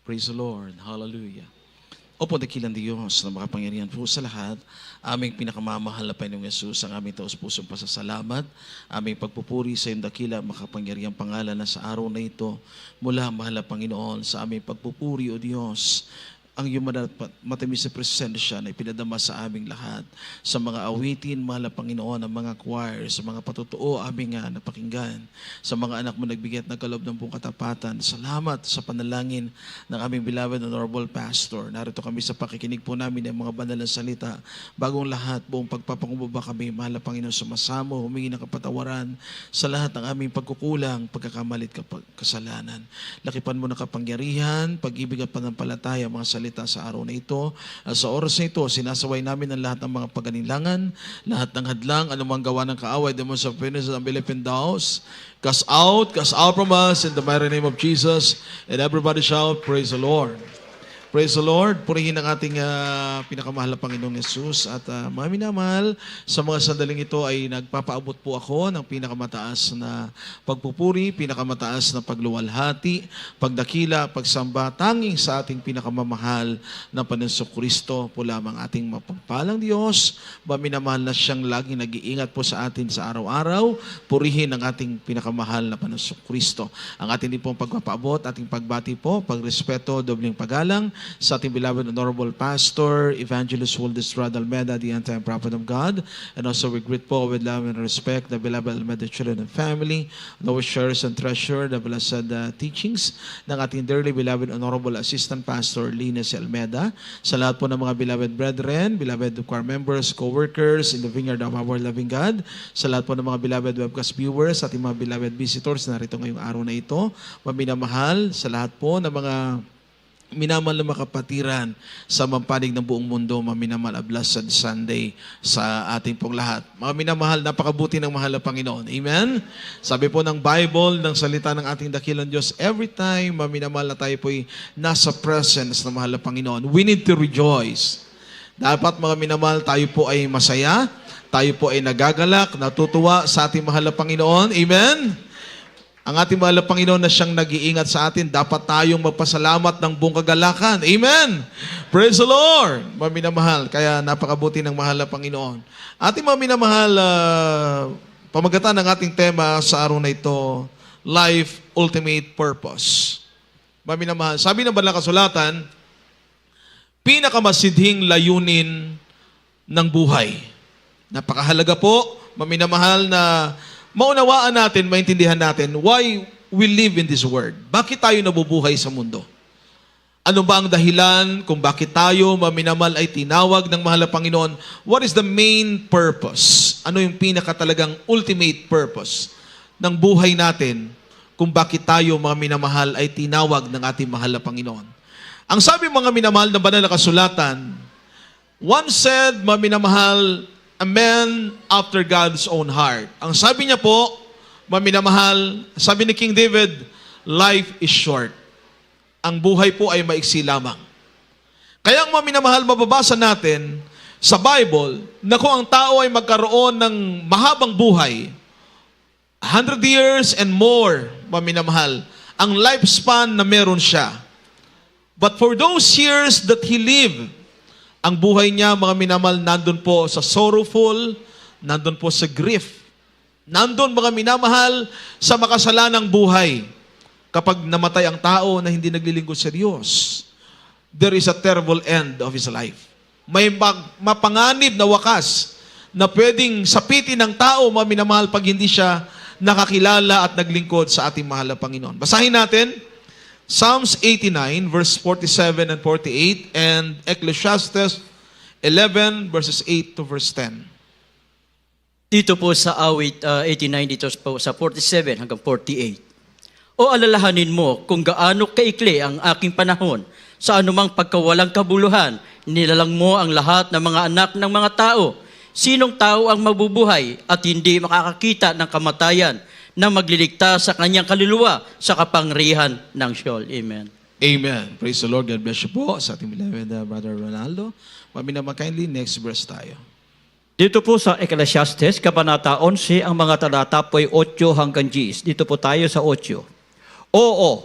Praise the Lord. Hallelujah. Opo, dakilang Diyos na makapangyarihan po sa lahat. Aming pinakamamahal na Panginoong Yesus, ang aming taos-pusong pasasalamat. Aming pagpupuri sa iyong dakila, makapangyarihang pangalan na sa araw na ito. Mula, mahal na Panginoon, sa aming pagpupuri, O Diyos, ang iyong matamis na presensya na ipinadama sa aming lahat. Sa mga awitin, mahal na Panginoon, ang mga choir, sa mga patutuo aming napakinggan, sa mga anak mo nagbigay at nagkaloob ng buong katapatan. Salamat sa panalangin ng aming beloved honorable pastor. Narito kami sa pakikinig po namin ng mga banal na salita. Bagong lahat, buong pagpapakumbaba kami, mahal na Panginoon, sumasamo, humingi ng kapatawaran sa lahat ng aming pagkukulang, pagkakamalit, kasalanan. Lakipan mo ng kapangyarihan, pag-ibig at panampalataya, mga salita sa araw na ito. Sa oras na ito, sinasaway namin ang lahat ng mga pag-anilangan, lahat ng hadlang, anumang gawa ng kaaway, demons of wickedness and Philippine doubts. Cast out from us in the mighty name of Jesus. And everybody shout, praise the Lord. Praise the Lord. Purihin ang ating pinakamahal na Panginoong Yesus. At mga minamahal, sa mga sandaling ito ay nagpapaabot po ako ng pinakamataas na pagpupuri, pinakamataas na pagluwalhati, pagdakila, pagsamba, tanging sa ating pinakamamahal na Panginoong Kristo po lamang ating mapagpalang Diyos. Mga minamahal na siyang laging nag-iingat po sa atin sa araw-araw. Purihin ang ating pinakamahal na Panginoong Kristo. Ang ating din pong pagpapaabot, ating pagbati po, pagrespeto, dobling paggalang, sa ating beloved honorable pastor, Evangelist Waldis Rod Almeda, the end-time prophet of God. And also we greet po with love and respect the beloved Almeda children and family, those shares and treasure the blessed teachings ng ating dearly beloved honorable assistant pastor, Linus Almeda. Sa lahat po ng mga beloved brethren, beloved choir members, co-workers in the vineyard of our loving God. Sa lahat po ng mga beloved webcast viewers, ating mga beloved visitors narito ngayong araw na ito. Maminamahal sa lahat po ng mga minamahal na makapatiran sa mampanig ng buong mundo, maminamahal a blessed Sunday sa ating pong lahat. Mga minamahal, napakabuti ng mahal na Panginoon. Amen? Sabi po ng Bible, ng salita ng ating dakilang Diyos, every time maminamahal na tayo po'y nasa presence ng mahal na Panginoon, we need to rejoice. Dapat mga minamahal, tayo po ay masaya, tayo po ay nagagalak, natutuwa sa ating mahal na Panginoon. Amen? Ang ating mahal na Panginoon na siyang nag-iingat sa atin, dapat tayong magpasalamat ng buong kagalakan. Amen! Praise the Lord! Maminamahal, kaya napakabuti ng mahal na Panginoon. Ating maminamahal, pamagatan ng ating tema sa araw na ito, Life Ultimate Purpose. Maminamahal, sabi ng banal na kasulatan, pinakamasidhing layunin ng buhay. Napakahalaga po, maminamahal, na maunawaan natin, maintindihan natin why we live in this world. Bakit tayo nabubuhay sa mundo? Ano ba ang dahilan kung bakit tayo, maminamal, ay tinawag ng mahal na Panginoon? What is the main purpose? Ano yung pinakatalagang ultimate purpose ng buhay natin kung bakit tayo, mga minamahal, ay tinawag ng ating mahal na Panginoon? Ang sabi mga minamahal na banal na kasulatan, one said, mga minamahal, a man after God's own heart. Ang sabi niya po, maminamahal, sabi ni King David, life is short. Ang buhay po ay maiksi lamang. Kaya ang maminamahal, mababasa natin sa Bible na kung ang tao ay magkaroon ng mahabang buhay, 100 years and more, maminamahal, ang lifespan na meron siya. But for those years that he lived, ang buhay niya, mga minamahal, nandun po sa sorrowful, nandun po sa grief. Nandun, mga minamahal, sa makasalanang buhay. Kapag namatay ang tao na hindi naglilingkod sa Diyos, there is a terrible end of his life. May mapanganib na wakas na pwedeng sapitin ng tao, mga minamahal, pag hindi siya nakakilala at naglingkod sa ating mahal na Panginoon. Basahin natin Psalms 89, verse 47 and 48, and Ecclesiastes 11, verses 8 to verse 10. Dito po sa awit 89, dito po sa 47 hanggang 48. O alalahanin mo kung gaano kaikli ang aking panahon, sa anumang pagkawalang kabuluhan, nilalang mo ang lahat ng mga anak ng mga tao. Sinong tao ang mabubuhay at hindi makakakita ng kamatayan, na magliligtas sa kanyang kaluluwa sa kapangyarihan ng Sheol. Amen. Amen. Praise the Lord. God bless you po sa ating beloved Brother Ronaldo. Maminamahal, kindly, next verse tayo. Dito po sa Ecclesiastes, Kabanata 11, ang mga talata po ay 8 hanggang 10. Dito po tayo sa 8. Oo,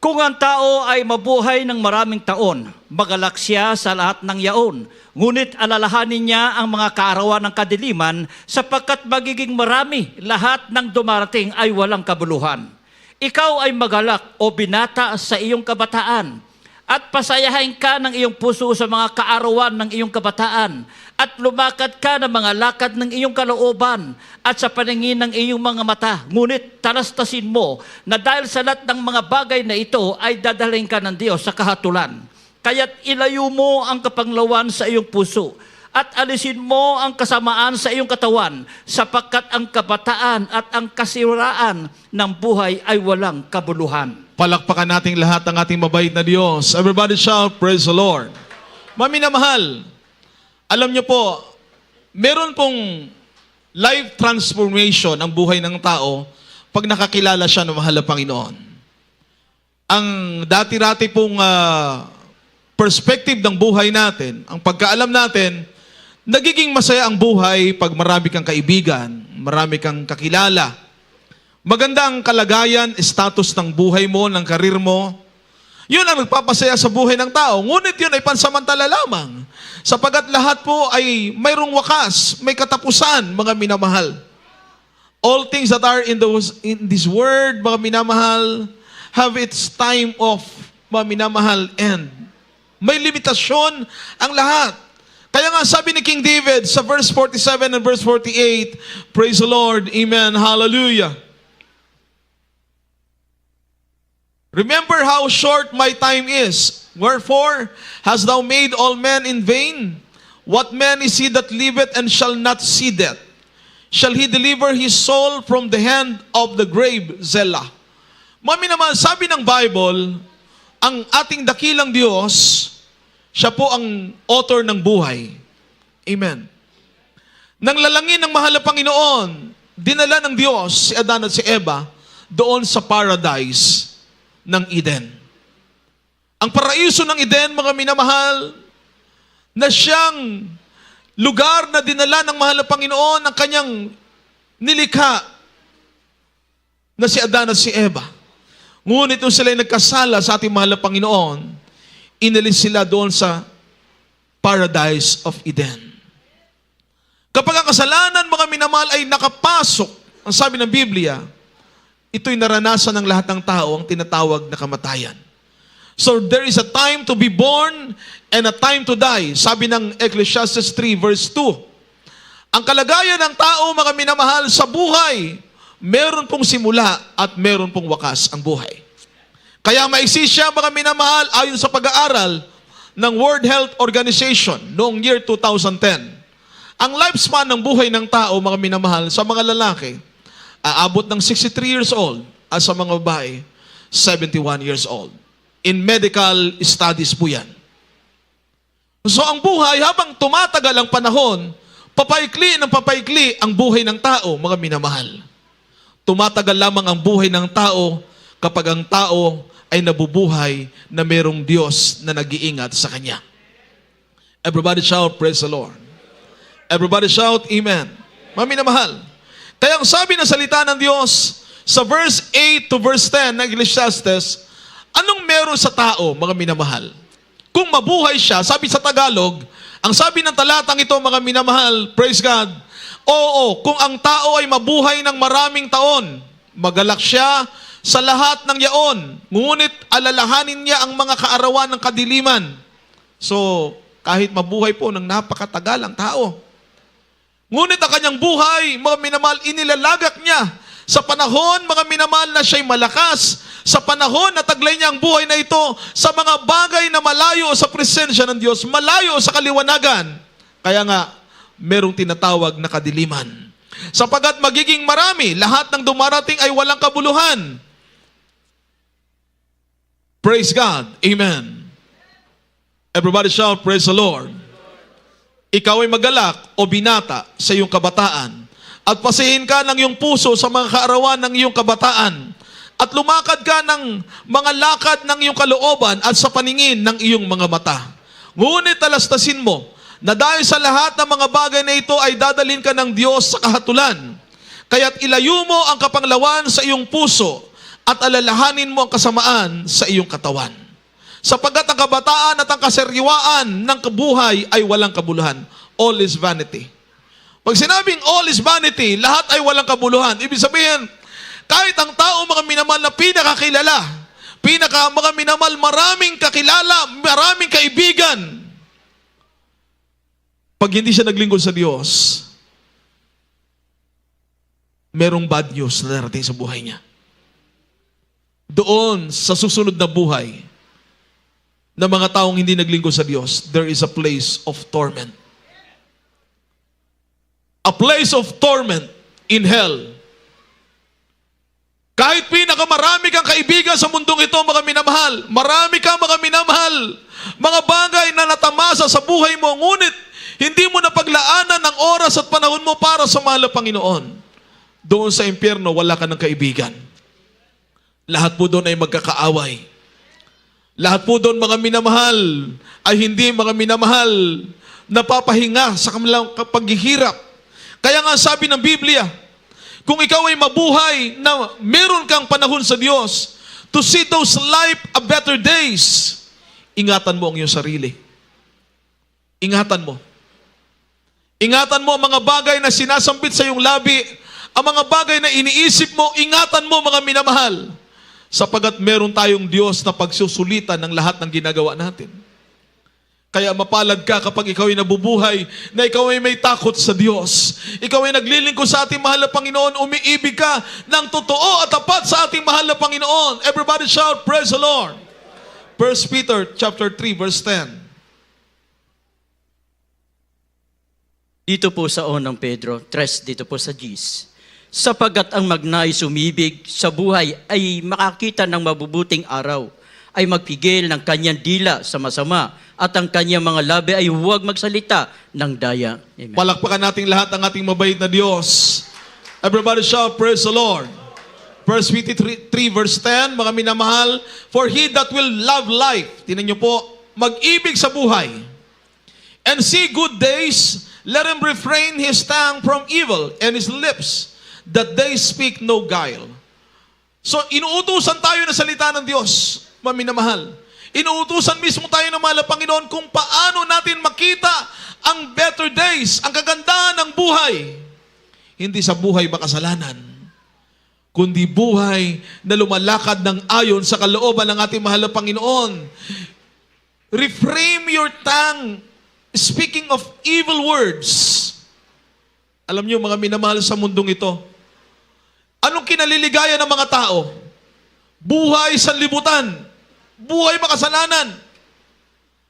Kung ang tao ay mabuhay ng maraming taon, magalak siya sa lahat ng yaon. Ngunit alalahanin niya ang mga kaarawan ng kadiliman sapagkat magiging marami, lahat ng dumarating ay walang kabuluhan. Ikaw ay magalak o binata sa iyong kabataan at pasayahin ka ng iyong puso sa mga kaarawan ng iyong kabataan at lumakad ka ng mga lakad ng iyong kalooban at sa paningin ng iyong mga mata. Ngunit talastasin mo na dahil sa lahat ng mga bagay na ito ay dadalhin ka ng Diyos sa kahatulan. Kaya't ilayo mo ang kapanglawan sa iyong puso at alisin mo ang kasamaan sa iyong katawan sapagkat ang kabataan at ang kasiraan ng buhay ay walang kabuluhan. Palakpakan nating lahat ang ating mabait na Diyos. Everybody shout, praise the Lord. Mami na mahal, alam niyo po, meron pong life transformation ang buhay ng tao pag nakakilala siya ng mahal na Panginoon. Ang dati-rati pong perspective ng buhay natin, ang pagkaalam natin, nagiging masaya ang buhay pag marami kang kaibigan, marami kang kakilala. Maganda ang kalagayan, status ng buhay mo, ng karir mo. Yun ang nagpapasaya sa buhay ng tao. Ngunit yun ay pansamantala lamang. Sapagat lahat po ay mayroong wakas, may katapusan, mga minamahal. All things that are in this world, mga minamahal, have its time of, mga minamahal, end. May limitasyon ang lahat. Kaya nga sabi ni King David sa verse 47 and verse 48, praise the Lord, amen, hallelujah. Remember how short my time is. Wherefore hast thou made all men in vain? What man is he that liveth and shall not see death? Shall he deliver his soul from the hand of the grave? Selah. Mami naman, sabi ng Bible, ang ating dakilang Diyos, siya po ang author ng buhay. Amen. Nang lalangin ng mahal na Panginoon, dinala ng Diyos si Adan at si Eva doon sa paradise ng Eden. Ang paraiso ng Eden, mga minamahal, na siyang lugar na dinala ng mahal na Panginoon ang kanyang nilikha na si Adan at si Eva. Ngunit nung sila ay nagkasala sa ating mahal na Panginoon, inalis sila doon sa paradise of Eden. Kapag ang kasalanan, mga minamahal, ay nakapasok, ang sabi ng Biblia, ito'y naranasan ng lahat ng tao, ang tinatawag na kamatayan. So there is a time to be born and a time to die. Sabi ng Ecclesiastes 3 verse 2. Ang kalagayan ng tao, mga minamahal, sa buhay, meron pong simula at meron pong wakas ang buhay. Kaya maiksi siya, mga minamahal, ayon sa pag-aaral ng World Health Organization noong year 2010. Ang lifespan ng buhay ng tao, mga minamahal, sa mga lalaki, aabot ng 63 years old at sa mga babae, 71 years old. In medical studies po yan. So ang buhay, habang tumatagal ang panahon, papaikli ng papaikli ang buhay ng tao, mga minamahal. Tumatagal lamang ang buhay ng tao kapag ang tao ay nabubuhay na mayroong Diyos na nag-iingat sa kanya. Everybody shout, praise the Lord. Everybody shout, amen. Mga minamahal, kaya ang sabi ng salita ng Diyos sa verse 8 to verse 10 ng Ecclesiastes, anong meron sa tao, mga minamahal? Kung mabuhay siya, sabi sa Tagalog, ang sabi ng talatang ito, mga minamahal, praise God, oo, kung ang tao ay mabuhay ng maraming taon, magalak siya sa lahat ng yaon, ngunit alalahanin niya ang mga kaarawan ng kadiliman. So, kahit mabuhay po ng napakatagal ang tao, ngunit ang kanyang buhay, mga minamahal, inilalagak niya sa panahon, mga minamahal, na siya'y malakas, sa panahon na taglay niya ang buhay na ito sa mga bagay na malayo sa presensya ng Diyos, malayo sa kaliwanagan. Kaya nga, merong tinatawag na kadiliman. Sapagat magiging marami, lahat ng dumarating ay walang kabuluhan. Praise God. Amen. Everybody shout, praise the Lord. Ikaw ay magalak o binata sa iyong kabataan at pasihin ka ng iyong puso sa mga kaarawan ng iyong kabataan at lumakad ka ng mga lakad ng iyong kalooban at sa paningin ng iyong mga mata. Ngunit talastasin mo na dahil sa lahat ng mga bagay na ito ay dadalhin ka ng Diyos sa kahatulan. Kaya't ilayo mo ang kapanglawan sa iyong puso at alalahanin mo ang kasamaan sa iyong katawan. Sapagkat ang kabataan at ang kasariwaan ng kabuhay ay walang kabuluhan. All is vanity. Pag sinabing all is vanity, lahat ay walang kabuluhan. Ibig sabihin, kahit ang tao mga minamahal na pinakakilala, mga minamahal, maraming kakilala, maraming kaibigan, pag hindi siya naglingkod sa Diyos, merong bad news na darating sa buhay niya. Doon, sa susunod na buhay, ng mga taong hindi naglingkod sa Diyos, there is a place of torment. A place of torment in hell. Kahit pinakamarami kang kaibigan sa mundong ito, mga minamahal, marami kang mga minamahal, mga bagay na natamasa sa buhay mo, ngunit hindi mo napaglaanan ng oras at panahon mo para sa mahal na Panginoon. Doon sa impyerno, wala ka ng kaibigan. Lahat po doon ay magkakaaway. Lahat po doon, mga minamahal, ay hindi mga minamahal napapahinga sa kanilang paghihirap. Kaya nga sabi ng Biblia, kung ikaw ay mabuhay na meron kang panahon sa Diyos to see those life a better days, ingatan mo ang iyong sarili. Ingatan mo. Ingatan mo ang mga bagay na sinasambit sa iyong labi, ang mga bagay na iniisip mo, ingatan mo, mga minamahal. Sapagat meron tayong Diyos na pagsusulitan ng lahat ng ginagawa natin. Kaya mapalad ka kapag ikaw ay nabubuhay, na ikaw ay may takot sa Diyos. Ikaw ay naglilingkod sa ating mahal na Panginoon, umiibig ka ng totoo at tapat sa ating mahal na Panginoon. Everybody shout, praise the Lord. 1 Peter chapter 3, verse 10. Dito po sa unang Pedro, 3, dito po sa Gis. Sapagat ang magnais umibig sa buhay ay makakita ng mabubuting araw, ay magpigil ng kanyang dila sa masama, at ang kanyang mga labi ay huwag magsalita ng daya. Amen. Palakpakan nating lahat ang ating mabait na Diyos. Everybody shout, praise the Lord. 1 Peter 3 verse 10, mga minamahal, for he that will love life, tinan niyo po, mag-ibig sa buhay, and see good days, let him refrain his tongue from evil, and his lips, that they speak no guile. So, inuutusan tayo na salita ng Diyos, maminamahal. Inuutusan mismo tayo ng mahal na Panginoon kung paano natin makita ang better days, ang kagandahan ng buhay. Hindi sa buhay makasalanan, kundi buhay na lumalakad ng ayon sa kalooban ng ating mahal na Panginoon. Refrain your tongue, speaking of evil words. Alam niyo, mga minamahal sa mundong ito, anong kinaliligaya ng mga tao? Buhay sa libutan, buhay makasalanan,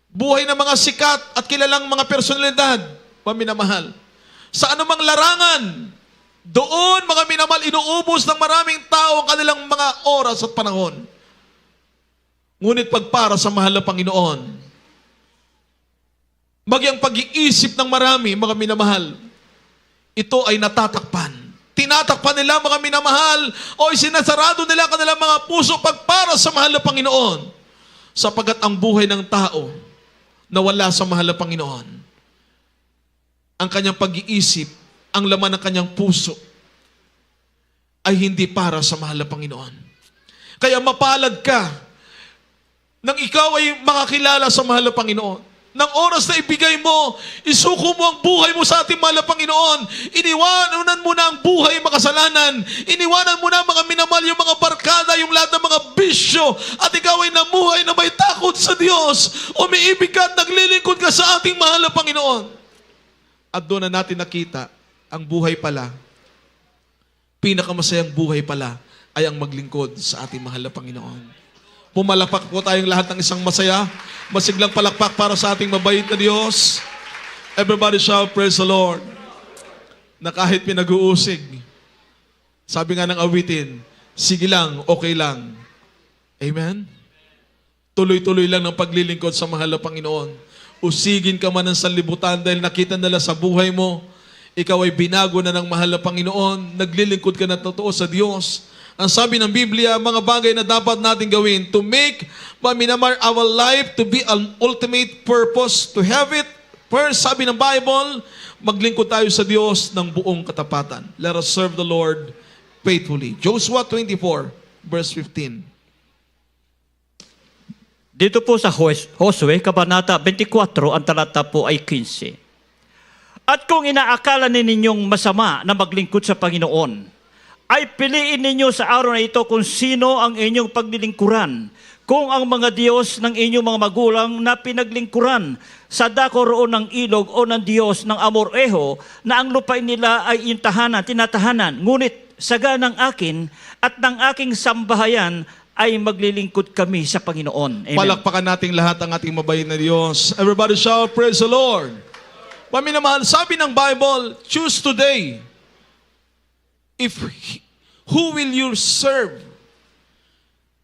buhay ng mga sikat at kilalang mga personalidad, mga minamahal. Sa anumang larangan, doon, mga minamahal, inuubos ng maraming tao ang kanilang mga oras at panahon. Ngunit pagpara sa mahal na Panginoon, magyang pag-iisip ng marami, mga minamahal, ito ay natatakpan. Tinatakpan nila, mga minamahal, o sinasarado nila kanilang mga puso pagpara sa mahal na Panginoon. Sapagat ang buhay ng tao na wala sa mahal na Panginoon, ang kanyang pag-iisip, ang laman ng kanyang puso, ay hindi para sa mahal na Panginoon. Kaya mapalad ka nang ikaw ay makakilala sa mahal na Panginoon. Nang oras na ibigay mo, isuko mo ang buhay mo sa ating mahal na Panginoon. Iniwanan mo na ang buhay makasalanan. Iniwanan mo na, mga minamahal, yung mga barkada, yung lahat ng mga bisyo. At ikaw ay namuhay na may takot sa Diyos. Umiibig ka at naglilingkod ka sa ating mahal na Panginoon. At doon na natin nakita, ang buhay pala, pinakamasayang buhay pala, ay ang maglingkod sa ating mahal na Panginoon. Pumalakpak po tayong lahat ng isang masaya, masiglang palakpak para sa ating mabait na Diyos. Everybody shout, praise the Lord. Na kahit pinag-uusig, sabi nga ng awitin, sige lang, okay lang. Amen? Tuloy-tuloy lang ng paglilingkod sa mahal na Panginoon. Usigin ka man ng sanlibutan dahil nakita nila sa buhay mo, ikaw ay binago na ng mahal na Panginoon, naglilingkod ka na totoo sa Diyos. Ang sabi ng Biblia, mga bagay na dapat natin gawin to make our life to be an ultimate purpose, to have it. First, sabi ng Bible, maglingkod tayo sa Diyos ng buong katapatan. Let us serve the Lord faithfully. Joshua 24, verse 15. Dito po sa Josue, Kabanata 24, ang talata po ay 15. At kung inaakala ninyong masama na maglingkod sa Panginoon, ay piliin ninyo sa araw na ito kung sino ang inyong paglilingkuran, kung ang mga Diyos ng inyong mga magulang na pinaglingkuran sa dako roon ng ilog o ng Diyos ng Amoreho na ang lupain nila ay yung tahanan, tinatahanan. Ngunit saga ng akin at ng aking sambahayan ay maglilingkod kami sa Panginoon. Amen. Palakpakan nating lahat ang ating mabait na Diyos. Everybody shout, praise the Lord. Paminamahal, sabi ng Bible, choose today who will you serve.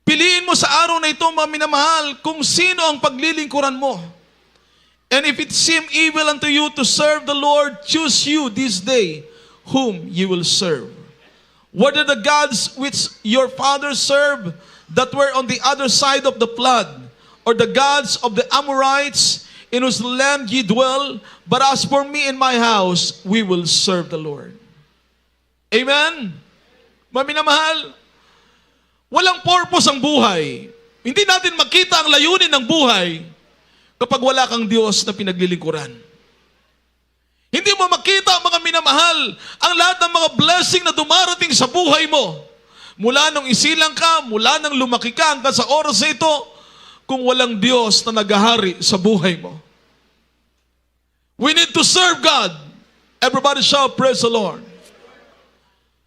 Piliin mo sa araw na ito, maminamahal, kung sino ang paglilingkuran mo. And if it seem evil unto you to serve the Lord, choose you this day whom you will serve. Whether the gods which your fathers served that were on the other side of the flood, or the gods of the Amorites in whose land ye dwell, but as for me and my house, we will serve the Lord. Amen? Maminamahal, walang purpose ang buhay. Hindi natin makita ang layunin ng buhay kapag wala kang Diyos na pinaglilingkuran. Hindi mo makita, mga minamahal, ang lahat ng mga blessing na dumarating sa buhay mo. Mula nung isilang ka, mula nang lumaki ka hanggang sa oras na ito, kung walang Diyos na naghahari sa buhay mo. We need to serve God. Everybody shout, praise the Lord.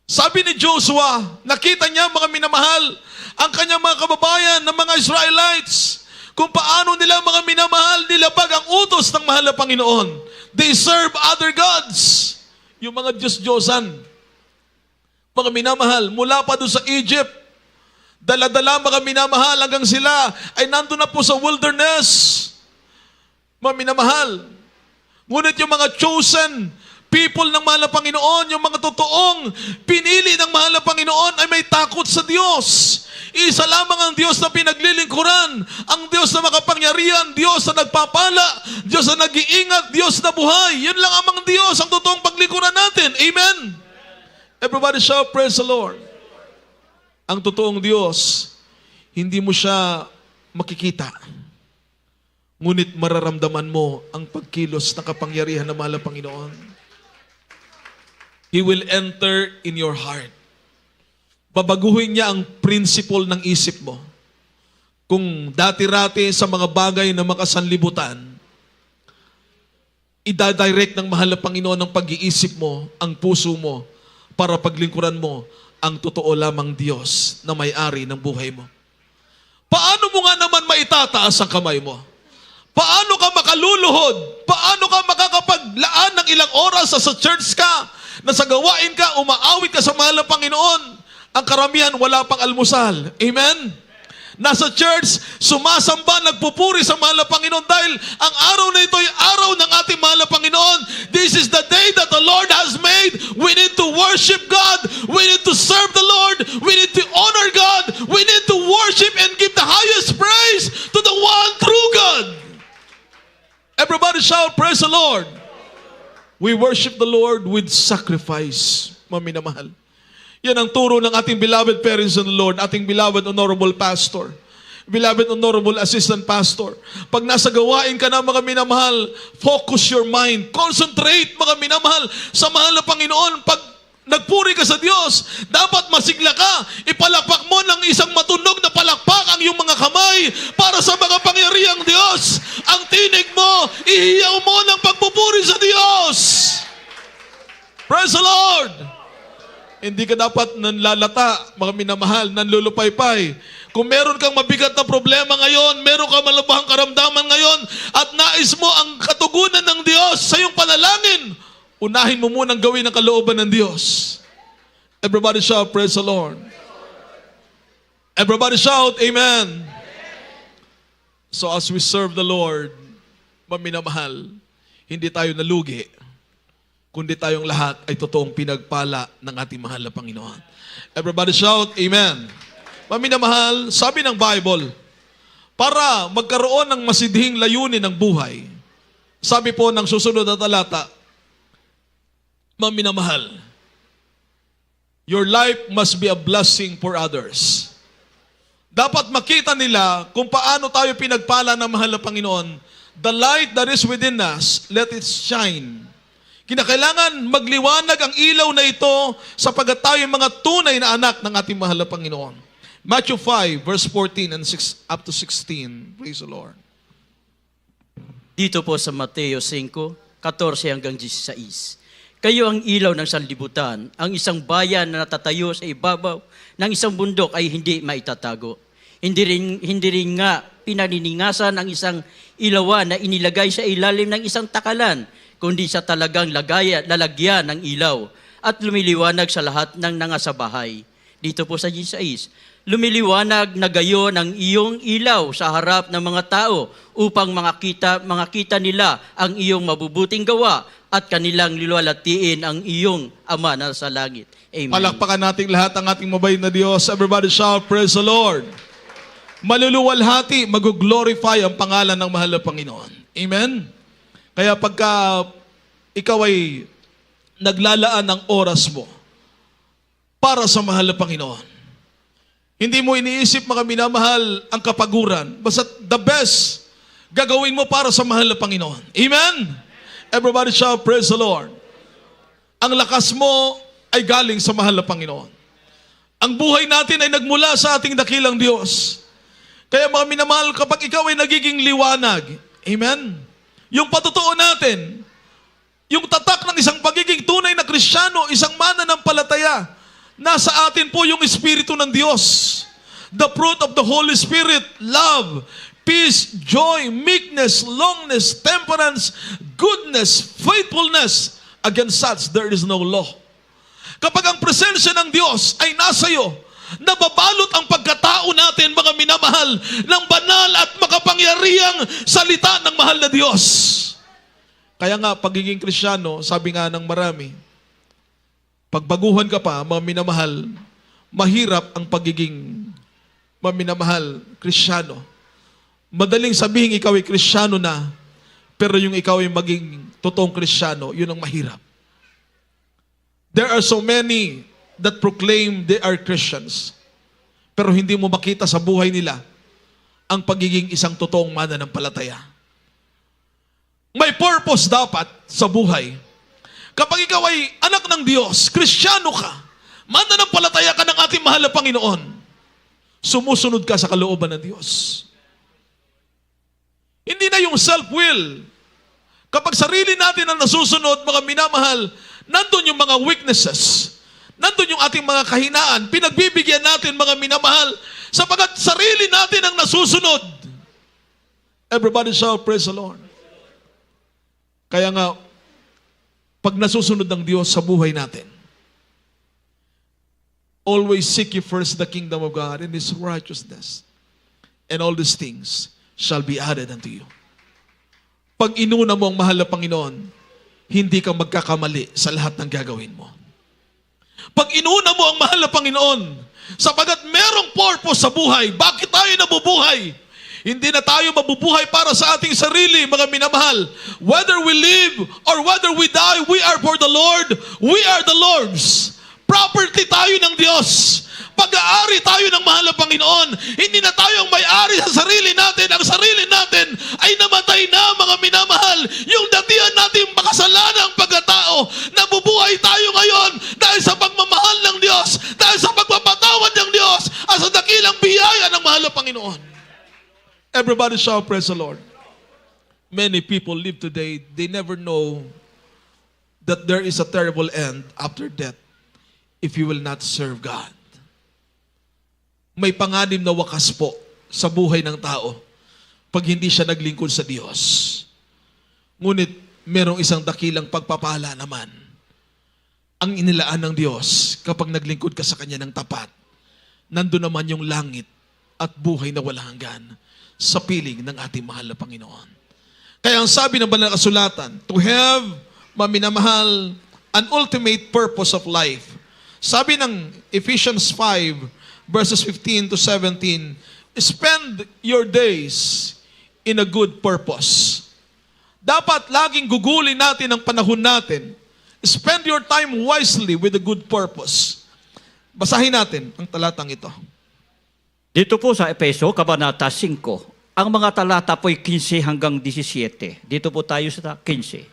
Sabi ni Joshua, nakita niya, mga minamahal, ang kanyang mga kababayan ng mga Israelites, kung paano nila, mga minamahal, nilabag ang utos ng mahal na Panginoon. They serve other gods. Yung mga Diyos-Diyosan. Mga minamahal, mula pa doon sa Egypt, dala-dala, mga minamahal, hanggang sila ay nandun na po sa wilderness. Mga minamahal. Ngunit yung mga chosen people ng mahal na Panginoon, yung mga totoong pinili ng mahal na Panginoon ay may takot sa Diyos. Isa lamang ang Diyos na pinaglilingkuran, ang Diyos na makapangyarihan, Diyos na nagpapala, Diyos na nag-iingat, Diyos na buhay. Yun lang ang Diyos, ang totoong paglingkuran natin. Amen? Everybody shout, praise the Lord. Ang totoong Diyos, hindi mo siya makikita. Ngunit mararamdaman mo ang pagkilos ng kapangyarihan ng mahal na Panginoon. He will enter in your heart. Babaguhin niya ang principle ng isip mo. Kung dati-rati sa mga bagay na makasanlibutan, idadirect ng mahal na Panginoon ang pag-iisip mo, ang puso mo, para paglingkuran mo ang totoo lamang Diyos na may-ari ng buhay mo. Paano mo nga naman maitataas ang kamay mo? Paano ka makaluluhod? Paano ka makakapaglaan ng ilang oras sa church ka, na sa gawain ka, umaawit ka sa mahal na Panginoon? Ang karamihan, wala pang almusal. Amen? Nasa church, sumasamba, nagpupuri sa mahal na Panginoon dahil ang araw na ito ay araw ng ating mahal na Panginoon. This is the day that the Lord has made. We need to worship God. We need to serve the Lord. We need to honor God. We need to worship and give the highest praise to the one true God. Everybody shout, praise the Lord. We worship the Lord with sacrifice, maminamahal. Yan ang turo ng ating beloved parents in the Lord, ating beloved honorable pastor, beloved honorable assistant pastor. Pag nasa gawain ka na, mga minamahal, focus your mind, concentrate, mga minamahal, sa mahal na Panginoon. Pag nagpuri ka sa Diyos, dapat masigla ka, ipalakpak mo ng isang matunog na palakpak ang iyong mga kamay para sa mga pangyarihang Diyos. Ang tinig mo, ihiyaw mo ng pagpupuri sa Diyos. Praise the Lord! Hindi ka dapat nanlalata, mga minamahal, nanlulupaypay. Kung meron kang mabigat na problema ngayon, meron kang malubhang karamdaman ngayon, at nais mo ang katugunan ng Diyos sa iyong panalangin, unahin mo munang gawin ang kalooban ng Diyos. Everybody shout, praise the Lord. Everybody shout, amen. So as we serve the Lord, maminamahal, hindi tayo nalugi, kundi tayong lahat ay totoong pinagpala ng ating mahal na Panginoon. Everybody shout, amen. Maminamahal, sabi ng Bible, para magkaroon ng masidhing layunin ng buhay, sabi po ng susunod na talata, maminamahal, your life must be a blessing for others. Dapat makita nila kung paano tayo pinagpala ng mahal na Panginoon. The light that is within us, let it shine. Kinakailangan magliwanag ang ilaw na ito sapagat tayo mga tunay na anak ng ating mahal na Panginoon. Matthew 5, verse 14 and 6, up to 16. Praise the Lord. Dito po sa Mateo 5, 14 hanggang 16. Kayo ang ilaw ng sanlibutan. Ang isang bayan na natatayo sa ibabaw ng isang bundok ay hindi maitatago. Hindi rin nga pinaniningasan ang isang ilawan na inilagay sa ilalim ng isang takalan, kundi sa talagang lalagyan ng ilaw at lumiliwanag sa lahat ng nangasabahay. Dito po sa 16, lumiliwanag na gayon ang iyong ilaw sa harap ng mga tao upang makita nila ang iyong mabubuting gawa at kanilang liwalatiin ang iyong Ama na sa langit. Amen. Palakpakan natin lahat ang ating mabait na Diyos. Everybody shout, praise the Lord. Maluluwalhati, mag-glorify ang pangalan ng mahal na Panginoon. Amen? Kaya pagka ikaw ay naglalaan ng oras mo para sa mahal na Panginoon, hindi mo iniisip mga minamahal ang kapaguran. Basta the best gagawin mo para sa mahal na Panginoon. Amen? Everybody shout, praise the Lord. Ang lakas mo ay galing sa mahal na Panginoon. Ang buhay natin ay nagmula sa ating dakilang Diyos. Kaya mga minamahal, kapag ikaw ay nagiging liwanag, amen? Yung patotoo natin, yung tatak ng isang pagiging tunay na Kristiyano, isang mananampalataya, nasa atin po yung Espiritu ng Diyos. The fruit of the Holy Spirit, love, peace, joy, meekness, longness, temperance, goodness, faithfulness. Against such, there is no law. Kapag ang presensya ng Diyos ay nasa iyo, nababalot ang pagkatao natin, mga minamahal, ng banal at makapangyarihang salita ng mahal na Diyos. Kaya nga, pagiging Kristiyano, sabi nga ng marami, pagbaguhan ka pa, mga minamahal, mahirap ang pagiging maminamahal Kristiyano. Madaling sabihin ikaw ay Kristiyano na, pero yung ikaw ay maging totoong Kristiyano, yun ang mahirap. There are so many that proclaim they are Christians, pero hindi mo makita sa buhay nila ang pagiging isang totoong mananampalataya. May purpose dapat sa buhay. Kapag ikaw ay anak ng Diyos, Kristiyano ka, mananampalataya ka ng ating mahal na Panginoon, sumusunod ka sa kalooban ng Diyos. Hindi na yung self-will. Kapag sarili natin ang nasusunod, mga minamahal, nandun yung mga weaknesses. Nandun yung ating mga kahinaan. Pinagbibigyan natin, mga minamahal, sapagat sarili natin ang nasusunod. Everybody shout, praise the Lord. Kaya nga, pag nasusunod ng Diyos sa buhay natin, always seek ye first the kingdom of God and His righteousness, and all these things shall be added unto you. Pag inuna mo ang mahal na Panginoon, hindi ka magkakamali sa lahat ng gagawin mo. Pag inuna mo ang mahal na Panginoon, sapagat merong purpose sa buhay, bakit tayo nabubuhay? Hindi na tayo mabubuhay para sa ating sarili, mga minamahal. Whether we live or whether we die, we are for the Lord. We are the Lord's. Property tayo ng Diyos. Pag-aari tayo ng mahal na Panginoon. Hindi na tayo ang may-ari sa sarili natin. Ang sarili natin ay namatay na, mga minamahal. Yung datihan natin makasalanang pagkatao, nabubuhay tayo ngayon dahil sa pagmamahal ng Diyos, dahil sa pagpapatawad ng Diyos, at sa dakilang biyaya ng mahal na Panginoon. Everybody shout, praise the Lord. Many people live today, they never know that there is a terrible end after death if you will not serve God. May panganib na wakas po sa buhay ng tao pag hindi siya naglingkod sa Diyos. Ngunit merong isang dakilang pagpapala naman ang inilaan ng Diyos kapag naglingkod ka sa Kanya ng tapat. Nandun naman yung langit at buhay na walang hanggan sa piling ng ating mahal na Panginoon. Kaya ang sabi ng banal na kasulatan, to have, maminamahal, an ultimate purpose of life. Sabi ng Ephesians 5, verses 15 to 17, spend your days in a good purpose. Dapat laging gugulin natin ang panahon natin. Spend your time wisely with a good purpose. Basahin natin ang talatang ito. Dito po sa Efeso, Kabanata 5, ang mga talata po'y 15 hanggang 17. Dito po tayo sa 15.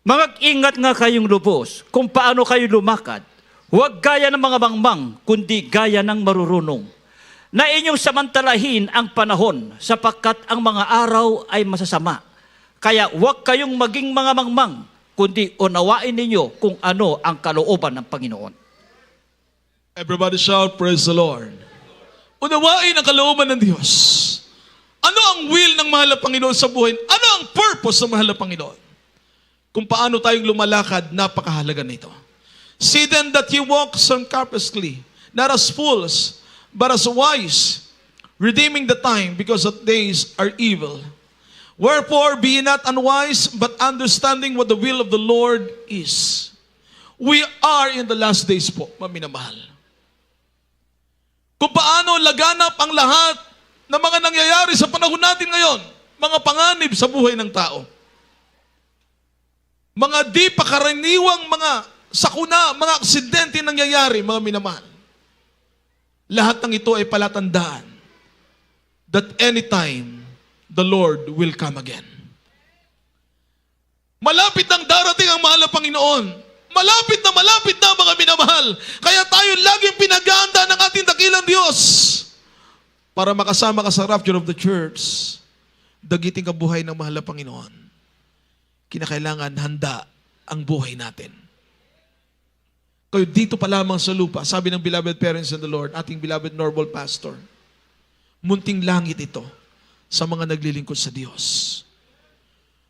Mag-ingat nga kayong lubos kung paano kayo lumakad. Huwag gaya ng mga mangmang, kundi gaya ng marurunong. Na inyong samantalahin ang panahon, sapagkat ang mga araw ay masasama. Kaya huwag kayong maging mga mangmang, kundi unawain ninyo kung ano ang kalooban ng Panginoon. Everybody shout, praise the Lord. Unawain ang kalooban ng Diyos. Ano ang will ng mahal na Panginoon sa buhay? Ano ang purpose ng mahal na Panginoon? Kung paano tayong lumalakad, napakahalaga nito. See then that ye walk circumspectly, not as fools, but as wise, redeeming the time, because the days are evil. Wherefore, be ye not unwise, but understanding what the will of the Lord is. We are in the last days po, maminamahal. Kung paano laganap ang lahat ng mga nangyayari sa panahon natin ngayon, mga panganib sa buhay ng tao. Mga di pakaraniwang mga sakuna, mga aksidente nangyayari, mga minamahal. Lahat ng ito ay palatandaan that anytime the Lord will come again. Malapit nang darating ang mahal na Panginoon. Malapit na mga minamahal. Kaya tayo laging pinag-aanda ng ating dakilang Diyos para makasama ka sa rapture of the church. Dagiting ang buhay ng mahal na Panginoon. Kinakailangan handa ang buhay natin. Kayo dito pa lamang sa lupa, sabi ng beloved parents in the Lord, ating beloved normal pastor, munting langit ito sa mga naglilingkod sa Diyos.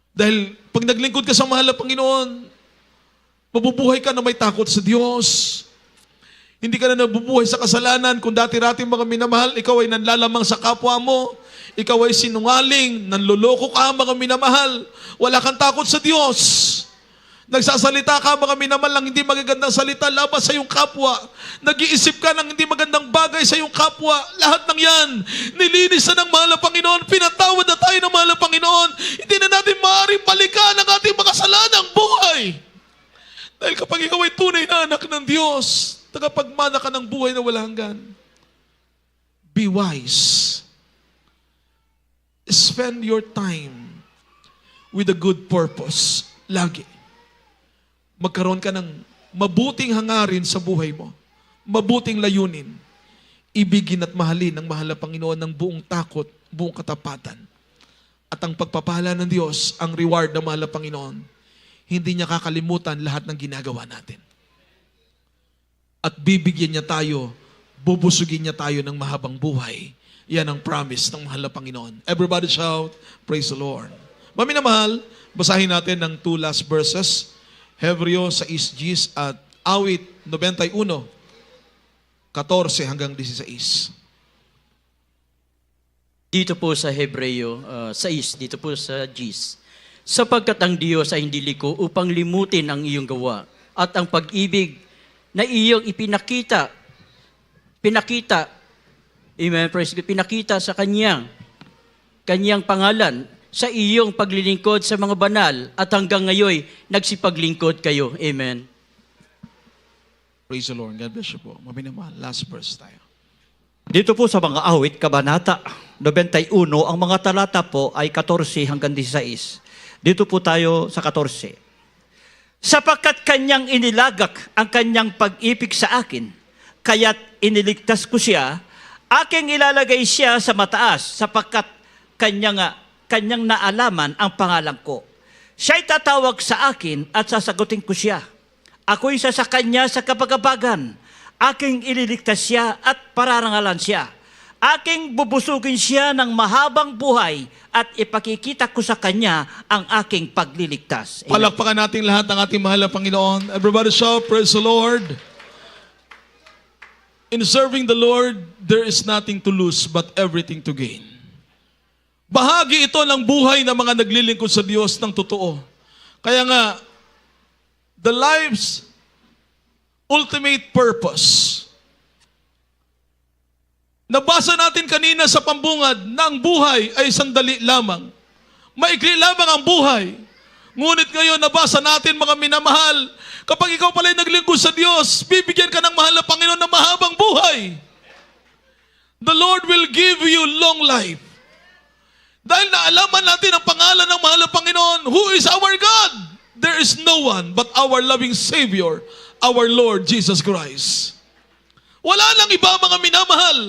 Dahil pag naglingkod ka sa mahal na Panginoon, mabubuhay ka na may takot sa Diyos. Hindi ka na nabubuhay sa kasalanan. Kung dati-rating mga minamahal, ikaw ay nanlalamang sa kapwa mo. Ikaw ay sinungaling, nanloloko ka mga minamahal. Wala kang takot sa Diyos. Nagsasalita ka mga minamahal ng hindi magagandang salita laban sa iyong kapwa. Nag-iisip ka ng hindi magandang bagay sa iyong kapwa. Lahat ng yan, nilinis na ng mahal na Panginoon. Pinatawad na tayo ng mahal na Panginoon. Hindi na natin maaaring balikan ang ating mga kasalanang buhay. Dahil kapag ikaw ay tunay na anak ng Diyos, tagapagmana ka ng buhay na walang hanggan. Be wise. Spend your time with a good purpose. Lagi. Magkaroon ka ng mabuting hangarin sa buhay mo. Mabuting layunin. Ibigin at mahalin ng mahal na Panginoon ng buong takot, buong katapatan. At ang pagpapala ng Diyos, ang reward ng mahal na Panginoon, hindi niya kakalimutan lahat ng ginagawa natin. At bibigyan niya tayo, bubusugin niya tayo ng mahabang buhay. Yan ang promise ng mahal na Panginoon. Everybody shout, praise the Lord. Maminamahal, basahin natin ng 2 last verses. Hebreo 6:10 at Awit 91, 14 hanggang 16. Dito po sa Hebreo 6, dito po sa Gis. Sapagkat ang Diyos ay hindi liko upang limutin ang iyong gawa at ang pag-ibig na iyong pinakita, amen, praise God, pinakita sa kanyang pangalan sa iyong paglilingkod sa mga banal at hanggang ngayon nagsipaglingkod kayo. Amen. Praise the Lord. God bless you po. Maminamahal, last verse tayo. Dito po sa mga awit, Kabanata 91, ang mga talata po ay 14 hanggang 16. Dito po tayo sa 14. Sapagkat kanyang inilagak ang kanyang pag-ibig sa akin, kaya't iniligtas ko siya, aking ilalagay siya sa mataas, sapagkat kanyang naalaman ang pangalan ko. Siya'y tatawag sa akin at sasagutin ko siya. Ako'y isa sa kanya sa kapagabagan. Aking ililigtas siya at pararangalan siya. Aking bubusugin siya ng mahabang buhay at ipakikita ko sa kanya ang aking pagliligtas. Amen. Palakpakan natin lahat ng ating mahal na Panginoon. Everybody shout, praise the Lord. In serving the Lord, there is nothing to lose but everything to gain. Bahagi ito ng buhay ng mga naglilingkod sa Diyos ng totoo. Kaya nga, the life's ultimate purpose. Nabasa natin kanina sa pambungad na ang buhay ay sandali lamang. Maikli lamang ang buhay. Ngunit ngayon nabasa natin mga minamahal, kapag ikaw pala'y naglingkod sa Diyos, bibigyan ka ng mahal na Panginoon ng mahabang buhay. The Lord will give you long life. Dahil naalaman natin ang pangalan ng mahal na Panginoon, who is our God? There is no one but our loving Savior, our Lord Jesus Christ. Wala lang iba mga minamahal.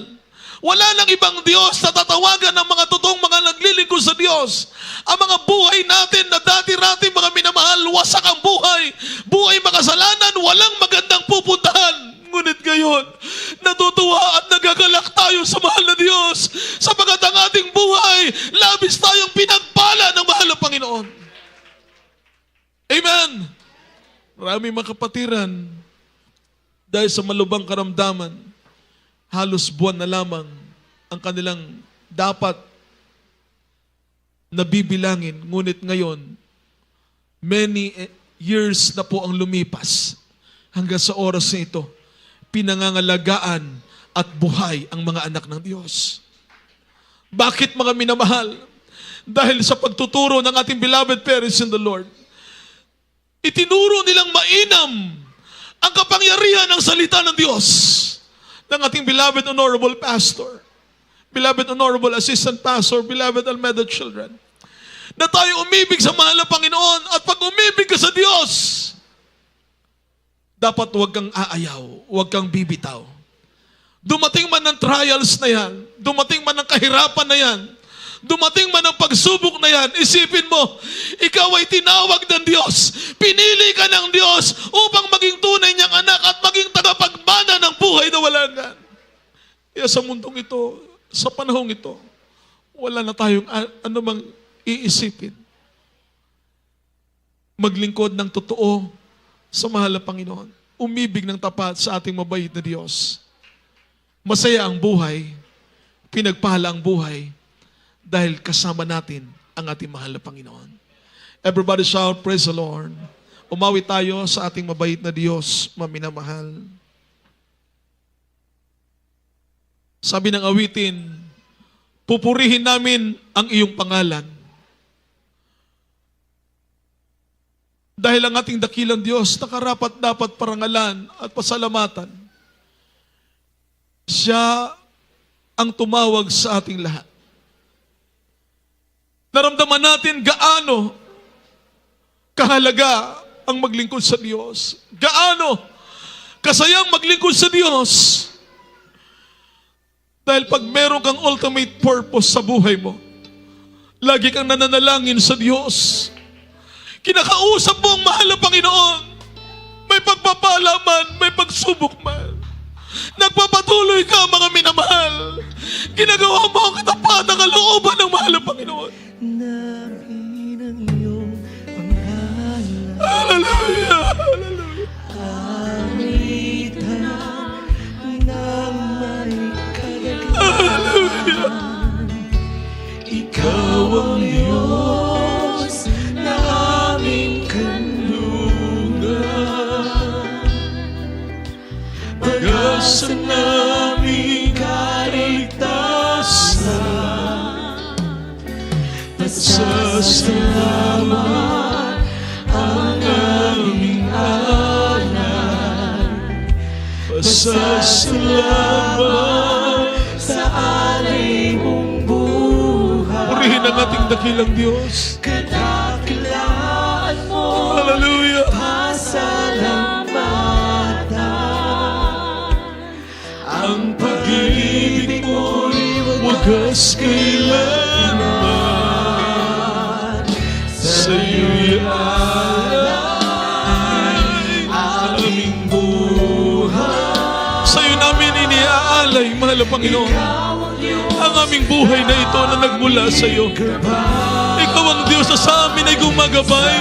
Wala lang ibang Diyos na tatawagan ng mga totoong mga naglilingkod sa Diyos. Ang mga buhay natin na dati-rati mga minamahal, wasak ang buhay. Buhay makasalanan, walang magandang pupuntahan. Ngunit ngayon, natutuwa at nagagalak tayo sa mahal na Diyos sapagat ang ating buhay, labis tayong pinagpala ng mahal na Panginoon. Amen! Maraming mga kapatiran, dahil sa malubhang karamdaman, halos buwan na lamang ang kanilang dapat nabibilangin. Ngunit ngayon, many years na po ang lumipas hanggang sa oras na ito, pinangangalagaan at buhay ang mga anak ng Diyos. Bakit mga minamahal? Dahil sa pagtuturo ng ating beloved parents in the Lord, itinuro nilang mainam ang kapangyarihan ng salita ng Diyos ng ating beloved honorable pastor, beloved honorable assistant pastor, beloved Almeida children, na tayo umibig sa mahal na Panginoon. At pag umibig ka sa Diyos, dapat huwag kang aayaw, huwag kang bibitaw. Dumating man ng trials na yan, dumating man ng kahirapan na yan, dumating man ng pagsubok na yan, isipin mo, ikaw ay tinawag ng Diyos. Pinili ka ng Diyos upang maging tunay niyang anak at maging tagapagmana ng buhay na walang hanggan. Kaya sa mundong ito, sa panahong ito, wala na tayong anumang iisipin. Maglingkod ng totoo sa mahal na Panginoon. Umibig ng tapat sa ating mabait na Diyos. Masaya ang buhay, pinagpala ang buhay, dahil kasama natin ang ating mahal na Panginoon. Everybody shout, praise the Lord. Umawi tayo sa ating mabait na Diyos, maminamahal. Sabi ng awitin, pupurihin namin ang iyong pangalan. Dahil ang ating dakilang Diyos, nakarapat dapat parangalan at pasalamatan. Siya ang tumawag sa ating lahat. Naramdaman natin gaano kahalaga ang maglingkod sa Diyos. Gaano kasayang maglingkod sa Diyos. Dahil pag meron kang ultimate purpose sa buhay mo, lagi kang nananalangin sa Diyos. Kinakausap mo ang mahal na Panginoon. May pagpapala man, may pagsubok man. Nagpapatuloy ka, mga minamahal. Ginagawa mo ang katapatan, ang kalooban ng mahal na Panginoon. Namin ang iyong pangalan. Hallelujah! Hallelujah! Awitan ng may kalagayan. Hallelujah! Ikaw ang Diyos na aming kanlungan. Pag-asa naming kaligtasan. Pasasalamat ang aming alay. Pasasalamat sa alay mong buhay. Purihin ang ating dakilang Diyos. Kadakilaan mo, Hallelujah! pasalamatan. Ang pag-ibig mo'y wagas kailanman. Sa iyo'y alay aming buhay. Sa iyo namin iniaalay, mahal na Panginoon, ang aming buhay na ito na nagmula sa iyo. Ikaw ang Diyos na sa amin ay gumagabay.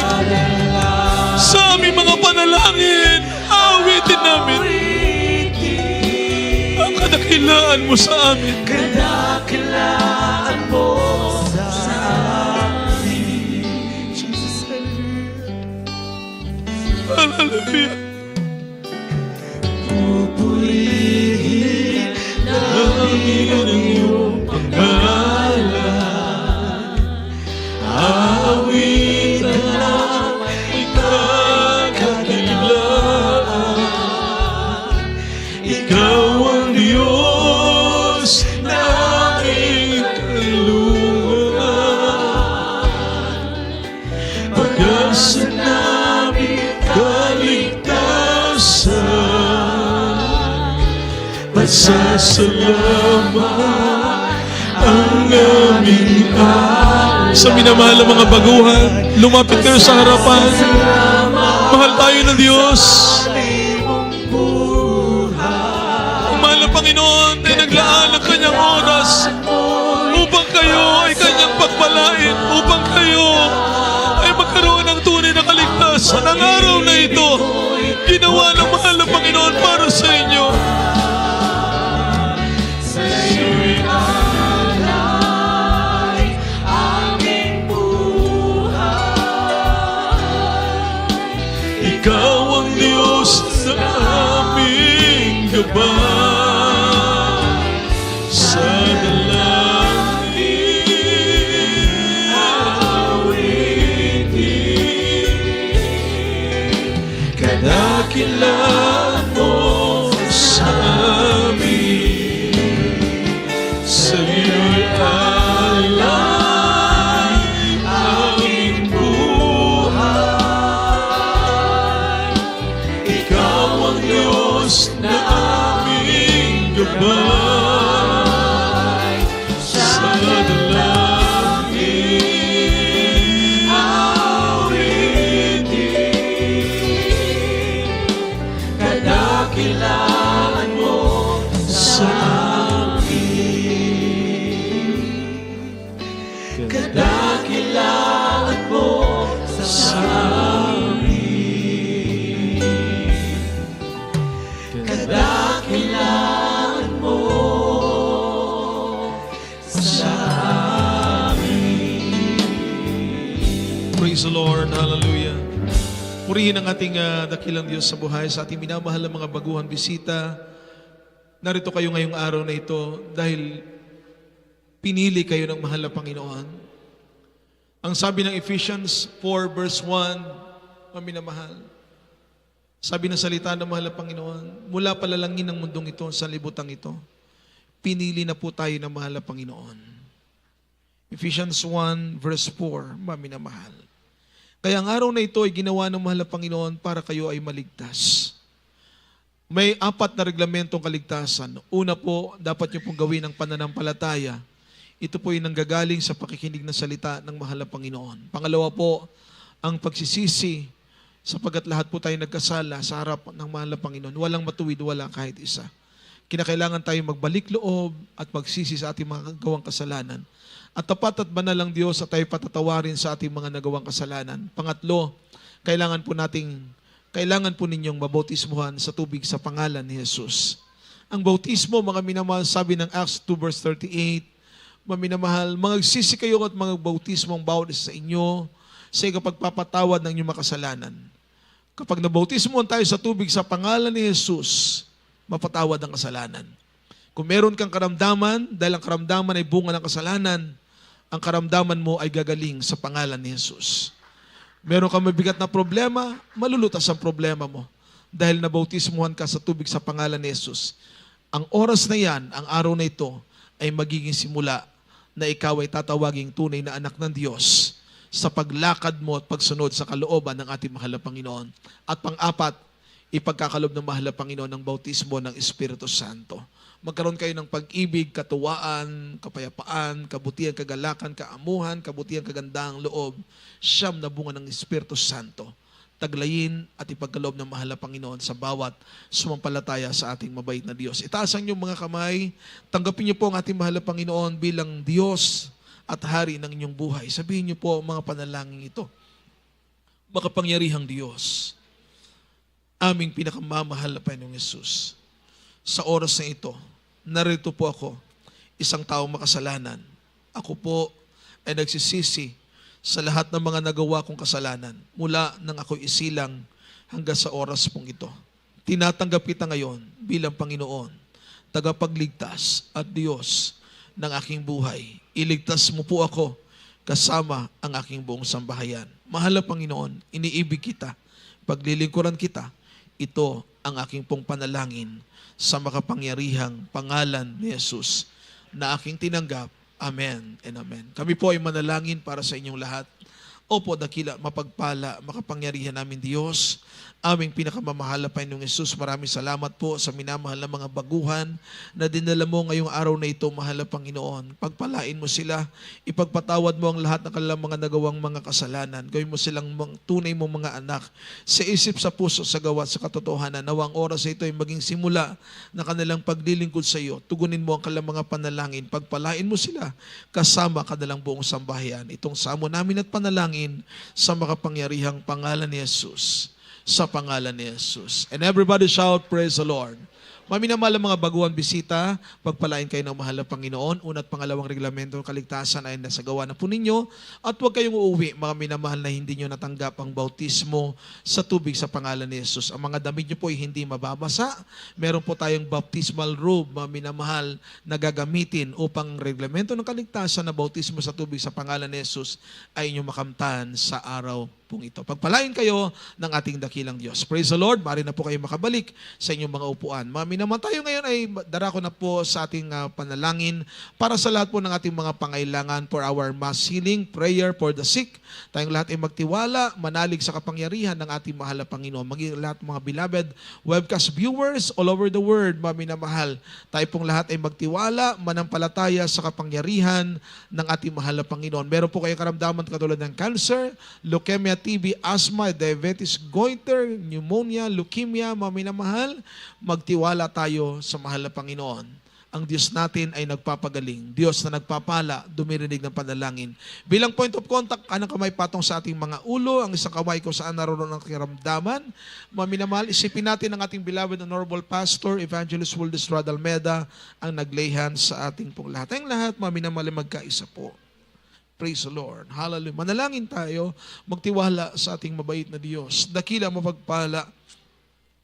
Sa aming mga panalangin, awitin namin ang kadakilaan mo sa amin. Kadakilaan mo sa amin. Jesus, Hallelujah! pupurihin namin ang iyong pangalan. Awitan ng may kadakilaan. Ikaw ang Diyos sa namin kaligtasan. Pasasalamat ang aming Sa minamahal ng mga baguhan, lumapit kayo sa harapan. Mahal tayo ng Diyos. Ang mahal ng Panginoon ay naglaan ng kanyang oras upang kayo ay kanyang pagpalain, upang kayo ay magkaroon ng tunay na kaligtasan. Ang araw na ito, ginawa ng mahal ng Panginoon para sa inyo. Ikaw ang Diyos sa aming gabay, sa dalangin awitin, kadakilaan mo sa amin, sa'yo'y alay aming buhay. Ikaw ang Diyos na aming gabay, sa dalangin awitin, kadakilaan mo sa amin, kadakilaan mo sa amin, kadakilaan mo sa amin. Praise the Lord. Hallelujah. Purihin ang ating dakilang Diyos sa buhay, sa ating minamahal na mga baguhan bisita. Narito kayo ngayong araw na ito dahil pinili kayo ng mahal na Panginoon. Ang sabi ng Ephesians 4 verse 1, maminamahal, sabi ng salita ng mahal na Panginoon, mula palalangin ng mundong ito, sa libutang ito, pinili na po tayo ng mahal na Panginoon. Ephesians 1 verse 4, maminamahal. Kaya ang araw na ito ay ginawa ng mahal na Panginoon para kayo ay maligtas. May 4 na reglamentong kaligtasan. Una po, dapat nyo pong gawin ang pananampalataya. Ito po ay nanggagaling sa pakikinig ng salita ng mahal na Panginoon. Pangalawa po, ang pagsisisi, sapagkat lahat po tayo nagkasala sa harap ng mahal na Panginoon. Walang matuwid, wala kahit isa. Kinakailangan tayo magbalik loob at magsisi sa ating mga gawang kasalanan. At tapat at banal ang Diyos at tayo patatawarin sa ating mga nagawang kasalanan. Pangatlo, kailangan po ninyong mabautismuhan sa tubig sa pangalan ni Jesus. Ang bautismo, mga minamahal, sabi ng Acts 2 verse 38, maminamahal, magsisi kayo at magbautismo ang bawat isa sa inyo sa ikapagpapatawad ng inyong makasalanan. Kapag nabautismuhan tayo sa tubig sa pangalan ni Jesus, mapatawad ang kasalanan. Kung meron kang karamdaman, dahil ang karamdaman ay bunga ng kasalanan, ang karamdaman mo ay gagaling sa pangalan ni Jesus. Meron kang mabigat na problema, malulutas ang problema mo dahil nabautismuhan ka sa tubig sa pangalan ni Jesus. Ang oras na yan, ang araw na ito, ay magiging simula na ikaw ay tatawaging tunay na anak ng Diyos sa paglakad mo at pagsunod sa kalooban ng ating mahal na Panginoon. At pang-apat, ipagkakalob ng mahal na Panginoon ng bautismo ng Espiritu Santo. Magkaroon kayo ng pag-ibig, katuwaan, kapayapaan, kabutihan, kagalakan, kaamuhan, kabutihan, kagandang loob, siyam na bunga ng Espiritu Santo. Taglayin at ipagkaloob ng mahal na Panginoon sa bawat sumampalataya sa ating mabait na Diyos. Itaas ang inyong mga kamay, tanggapin niyo po ang ating mahal na Panginoon bilang Diyos at Hari ng inyong buhay. Sabihin niyo po ang mga panalangin ito. Makapangyarihang Diyos, aming pinakamamahal na Panginoong Yesus, sa oras na ito, narito po ako, isang taong makasalanan. Ako po ay nagsisisi sa lahat ng mga nagawa kong kasalanan mula nang ako'y isilang hanggang sa oras pong ito. Tinatanggap kita ngayon bilang Panginoon, tagapagligtas at Diyos ng aking buhay. Iligtas mo po ako kasama ang aking buong sambahayan. Mahal na Panginoon, iniibig kita, paglilingkuran kita, ito ang aking pong panalangin sa makapangyarihang pangalan ni Jesus na aking tinanggap. Amen and amen. Kami po ay manalangin para sa inyong lahat. Opo, dakila, mapagpala, makapangyarihan namin Diyos, aming pinakamamahal na Panginoong Yesus, maraming salamat po sa minamahal na mga baguhan na dinala mo ngayong araw na ito, mahal na Panginoon. Pagpalain mo sila, ipagpatawad mo ang lahat ng kanilang mga nagawang mga kasalanan. Gawin mo silang tunay mong mga anak sa isip, sa puso, sa gawa, sa katotohanan. Nawang oras ito ay maging simula na kanilang paglilingkod sa iyo. Tugunin mo ang kanilang mga panalangin. Pagpalain mo sila kasama kanilang buong sambahayan. Itong samo namin at panalangin sa makapangyarihang pangalan ni Jesus. Sa pangalan ni Jesus. And everybody shout, praise the Lord. Maminamahal ang mga baguhan bisita, pagpalain kayo ng mahal na Panginoon. Una't pangalawang reglamento ng kaligtasan ay nasagawa na po ninyo. At huwag kayong uuwi, mga minamahal, na hindi nyo natanggap ang bautismo sa tubig sa pangalan ni Jesus. Ang mga damit nyo po ay hindi mababasa. Meron po tayong baptismal robe, mga minamahal, na gagamitin upang reglamento ng kaligtasan na bautismo sa tubig sa pangalan ni Jesus ay inyong makamtan sa araw pong ito. Pagpalain kayo ng ating dakilang Diyos. Praise the Lord. Mari na po kayo makabalik sa inyong mga upuan. Mami naman tayo ngayon ay darako na po sa ating panalangin para sa lahat po ng ating mga pangailangan for our mass healing, prayer for the sick. Tayong lahat ay magtiwala, manalig sa kapangyarihan ng ating mahal na Panginoon. Maging lahat mga beloved webcast viewers all over the world, mami na mahal. Tayo pong lahat ay magtiwala, manampalataya sa kapangyarihan ng ating mahal na Panginoon. Meron po kayong karamdaman katulad ng cancer, leukemia, TB, asthma, diabetes, goiter, pneumonia, leukemia, mami na mahal, magtiwala tayo sa mahal na Panginoon. Ang Diyos natin ay nagpapagaling. Diyos na nagpapala, dumirinig ng panalangin. Bilang point of contact, kanang kamay patong sa ating mga ulo, ang isang kamay ko saan naroon ang kiramdaman. Mami na mahal, isipin natin ang ating beloved honorable pastor, Evangelist Wildis Radalmeda, ang naglay hands sa ating pong lahat. Ang lahat, mami na mahal, magkaisa po. Praise the Lord. Hallelujah. Manalangin tayo, magtiwala sa ating mabait na Diyos. Dakila, mapagpala,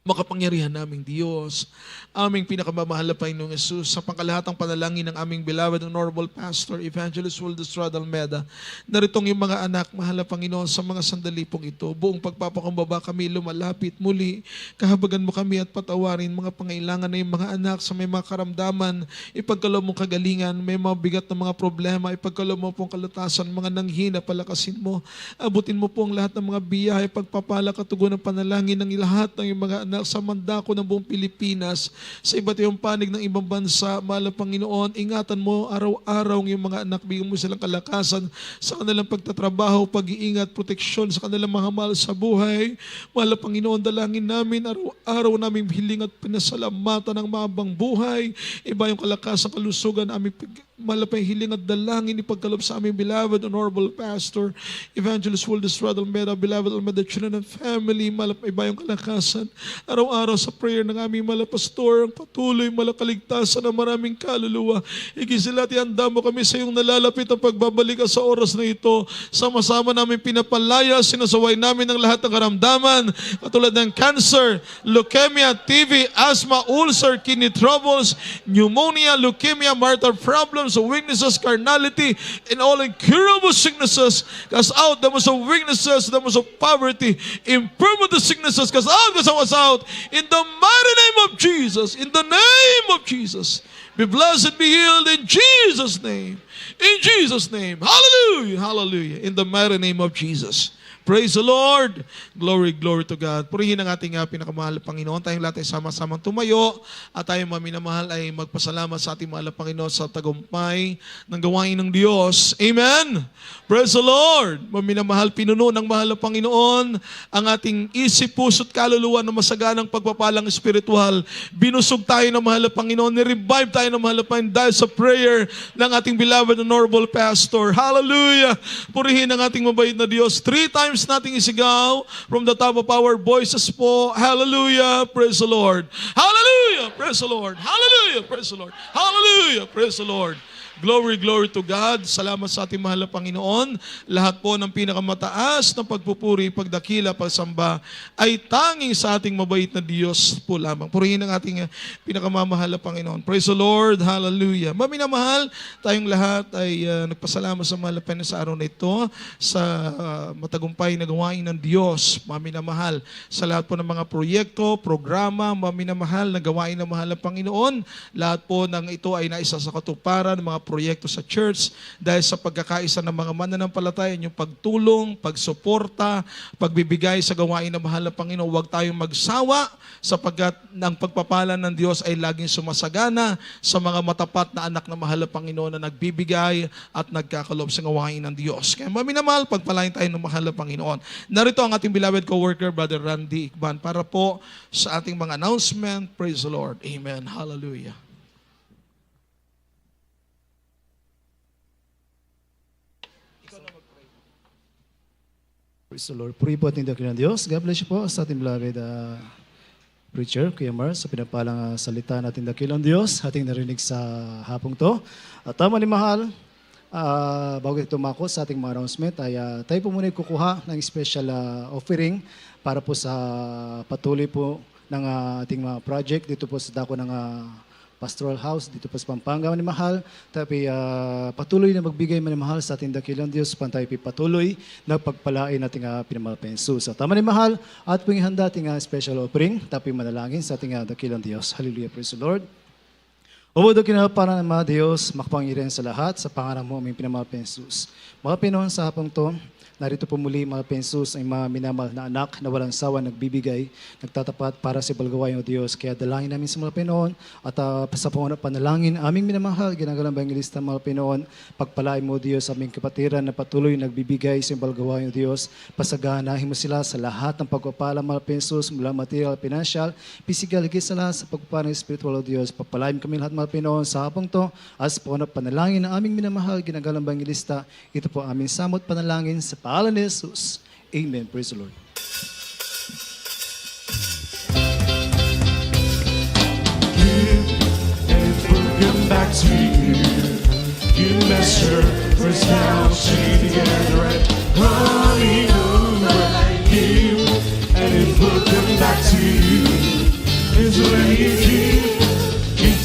makapangyarihan naming Diyos, aming pinakamamahal na Panginoong Yesus, sa pangkalahatang panalangin ng aming beloved honorable pastor, Evangelist Wildis Radalmeda, naritong yung mga anak, mahal na Panginoon, sa mga sandali pong ito, buong pagpapakumbaba kami lumalapit muli, kahabagan mo kami at patawarin mga pangailangan na yung mga anak sa may mga karamdaman, ipagkaloob mong kagalingan, may mga bigat na mga problema, ipagkaloob mo pong kalutasan, mga nanghina, palakasin mo, abutin mo pong lahat ng mga biyahe, pagpapala, katugon ng panalangin ng lahat ng yung mga anak sa mandako ng buong Pilipinas, sa iba't ibang panig ng ibang bansa, mahal na Panginoon, ingatan mo araw-araw ng mga anak, bigyan mo silang kalakasan sa kanilang pagtatrabaho, pag-iingat, proteksyon sa kanilang mga mahal sa buhay. Mahal na Panginoon, dalangin namin, araw-araw namin hiling at pinasalamatan ng mahabang buhay, iba yung kalakasan, kalusugan, aming malapay hiling at dalangin ipagkaloob sa aming beloved honorable pastor, Evangelist Wildis Radalmeda, beloved Almeda children and family, malapay iba yung kalakasan. Araw-araw sa prayer ng aming malapastor, ang patuloy malakaligtasan ng maraming kaluluwa. Igisilati, handa mo kami sa iyong nalalapit ang pagbabalik sa oras na ito. Sama-sama namin pinapalaya, sinasaway namin ng lahat ng karamdaman, katulad ng cancer, leukemia, TB, asthma, ulcer, kidney troubles, pneumonia, leukemia, marital problems, weaknesses, carnality, and all incurable sicknesses. Cast out the most of weaknesses, the most of poverty, infirmity, sicknesses, cast out in the mighty name of Jesus. In the name of Jesus. Be blessed, be healed in Jesus' name. In Jesus' name. Hallelujah. Hallelujah. In the mighty name of Jesus. Praise the Lord. Glory, glory to God. Purihin ang ating pinakamahal na Panginoon. Tayong lahat ay sama-samang tumayo at tayong maminamahal ay magpasalamat sa ating mahal na Panginoon sa tagumpay ng gawain ng Diyos. Amen. Praise the Lord. Maminamahal, pinuno ng mahal na Panginoon ang ating isip, puso't kaluluwa na masaganang pagpapalang espiritual. Binusog tayo ng mahal na Panginoon. Ni-revive tayo ng mahal na Panginoon dahil sa prayer ng ating beloved honorable pastor. Hallelujah. Purihin ang ating mabait na Diyos. 3 times nating isigaw from the top of our voices po. Hallelujah. Praise the Lord. Hallelujah. Praise the Lord. Hallelujah. Praise the Lord. Hallelujah. Praise the Lord. Glory, glory to God. Salamat sa ating mahal na Panginoon. Lahat po ng pinakamataas na pagpupuri, pagdakila, pagsamba ay tanging sa ating mabait na Diyos po lamang. Purihin ang ating pinakamamahal na Panginoon. Praise the Lord. Hallelujah. Maminamahal, tayong lahat ay nagpasalamat sa mahal na Panginoon sa araw na ito, sa matagumpay na gawain ng Diyos. Maminamahal, sa lahat po ng mga proyekto, programa, maminamahal na gawain ng mahal na Panginoon. Lahat po ng ito ay naisa sa katuparan ng mga proyekto sa church dahil sa pagkakaisa ng mga mananampalataya, yung pagtulong, pagsuporta, pagbibigay sa gawain na mahal na Panginoon. Huwag tayong magsawa sapagkat ang pagpapala ng Diyos ay laging sumasagana sa mga matapat na anak na mahal na Panginoon na nagbibigay at nagkakalob sa gawain ng Diyos. Kaya maminamahal, pagpalain tayo ng mahal na Panginoon. Narito ang ating beloved co-worker, Brother Randy Ikban, para po sa ating mga announcement. Praise the Lord. Amen. Hallelujah. Praise the Lord. Puri po ating dakilang Diyos. God bless you po sa ating beloved preacher, Kuya Mar, sa pinapalang salita natin dakilang Diyos, ating narinig sa hapong to. At tama ni Mahal, bago ito mako sa ating mga announcement, ay tayo po muna kukuha ng special offering para po sa patuloy po ng ating mga project dito po sa dako ng Pastoral House dito po sa Pampanga, ni Mahal. Tapi patuloy na magbigay man ni Mahal sa ating dakilang Diyos, pantay patuloy na pagpalain nating pinamalaking Jesus. Sa tama ni Mahal, at pong ihanda ating special offering, tapi manalangin sa ating dakilang Diyos. Hallelujah, praise the Lord. Umudog kinapara ng mga Diyos, makapangyarihan sa lahat, sa pangalan mo aming pinamalaking Jesus. Mga Pinoon sa hapong to, narito po muli mga pensus ang mga minamahal na anak na walang sawa nagbibigay, nagtatapat para sa balgawain o Diyos. Kaya dalangin namin sa mga Pinoon at sa panalangin aming minamahal, ginagalang Evangelista mga Pinoon, pagpalain mo Diyos aming kapatiran na patuloy nagbibigay sa balgawain o Diyos. Pasaganahin mo sila sa lahat ng pagpapala mga pensus mula material, financial, physical, higit sa lahat sa pagpapala ng spiritual o Diyos. Pagpalain kami lahat mga Pinoon sa hapong to at sa panalangin na aming minamahal, ginagalang Evangelista. Ito po aming samot panalangin sa pangalan ni Jesus. Amen. Praise the Lord. Come back to you. You measure, press down, chain together, and running over like you. And it will come back to you. Is when you give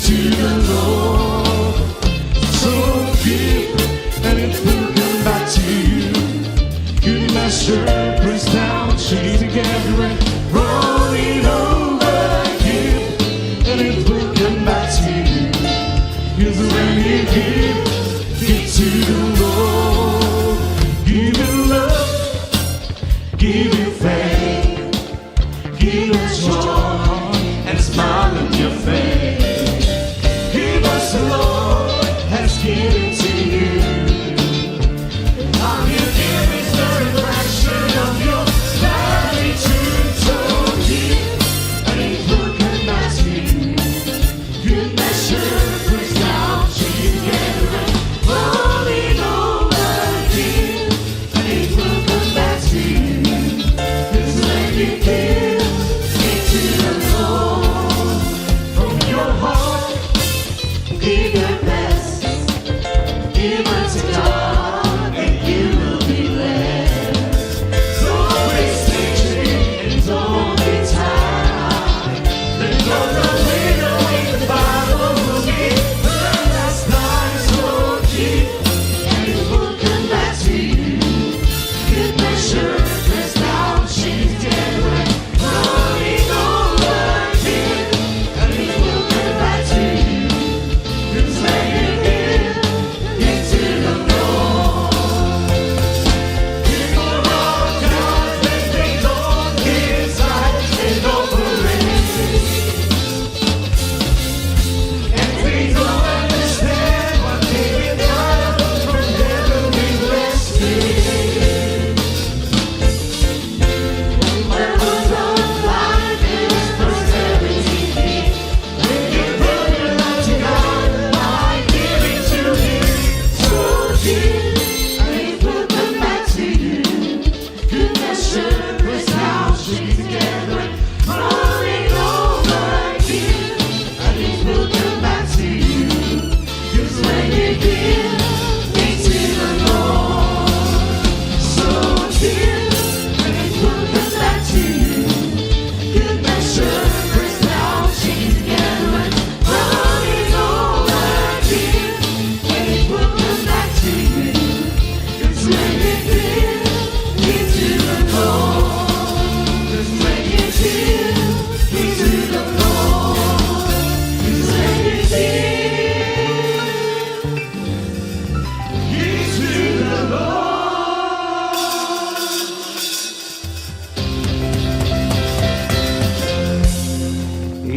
to the Lord. So give, and it will come back to you. You measure, press down, chain together, and rolling over like you. And it will come back to you. Is when you give to the Lord. Give it love, give it faith, give it joy, and smile on your face. Give us the Lord has given to you. All you give is the reflection of your gratitude. So give, and it will come back to you. Good measure, press down, chain together, and rolling over again, and it will come back to you.